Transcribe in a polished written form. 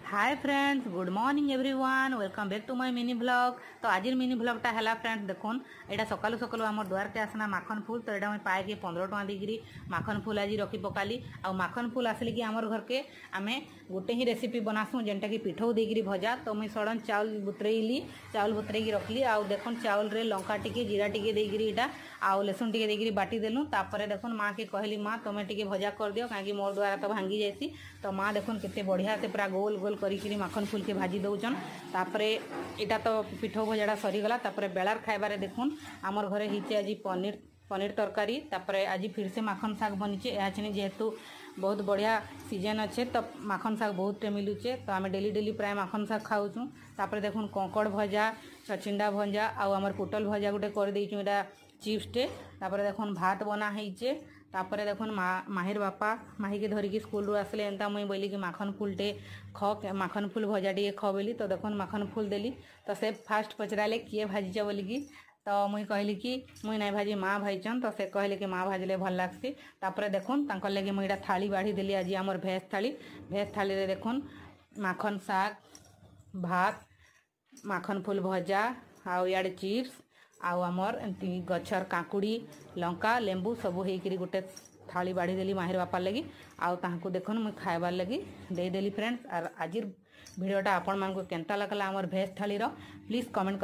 Hi friends, good morning everyone, welcome back to my mini blog. तो आज mini ब्लॉगटा है friends देखुन यहाँ सकालू सकालू आम द्वार के आसना माखन फूल। तो यहाँ पाए कि 15 टଙ୍କା देकरी माखन फूल आज रखी पकाली। आ माखन फूल आसले कि आमर घर के आम गोटे ही रेसिपी बनासुँ जेनटा कि पिठौ देकरी भजा। तो मुई सडन चाउल बुतरेली, चाउल बुतरेकी रखली। आ देखुन चाउल रे लंका टिके जीरा टिके देकरी इटा आउ लसुन टिके देकरी बाटी देलु। तापर देखुन माँ के कहली माँ तुम टिके भजा कर दियो कहीं मोर द्वारा तो भांगी जाइसी। तो माँ देखुन केते बढ़िया से पूरा गोल गोल करी माखन फूल के भाजी दौचन। तापरे इटा तो पिठौ भजाटा सरीगला। तापरे बेलार खाइबारे देखुन आमर घरे हिचे आज पनीर तरकारी। तापरे आज फिर से माखन साग बनीचे। यहाँ जेहेतु बहुत बढ़िया सीजन अच्छे तो माखन साग बहुत मिलूचे। तो आम डेली प्राय माखन साग खाऊँ। तापरे देखुन कंकड़ भजा, छचिंडा भजा आउ आमर पोटल भजा गोटे कर देइछु एटा चिप्सटे। तापरे देखुन भात बना ହେଇचे। तापरे देखुन माहिर बापा माही के धरिकी स्कूल रू आसले एंता मुई बोली कि माखन फूलटे माखन फूल भजा टे ख बोली। तो देखुन माखन फूल देली। तो से फास्ट पचराले किए भाजीच बोलिकी। तो मुई कहली कि मुई नहीं भाजी माँ भाईचन। तो से कहले कि माँ भाजले भल लागसी। तापरे देखुन तांकर लगे मुई एटा थाली बाढ़ी देली। आज आमर भेज थाली रे देखुन माखन साग, भात, माखन फूल भजा आउ याडे चिप्स आउ आमर एमती गछर काकुड़ी, लंका, लेंबू सबू होकर गोटे थाली बाढ़ी देली माहिर बापार लगी। आउ ताहाकू देखुन मुई खाइबार लगी देदेली फ्रेंड्स। और आज भिडियोटा आपण मानकू केनता लगला आमर भेज थाली रो प्लीज कमेंट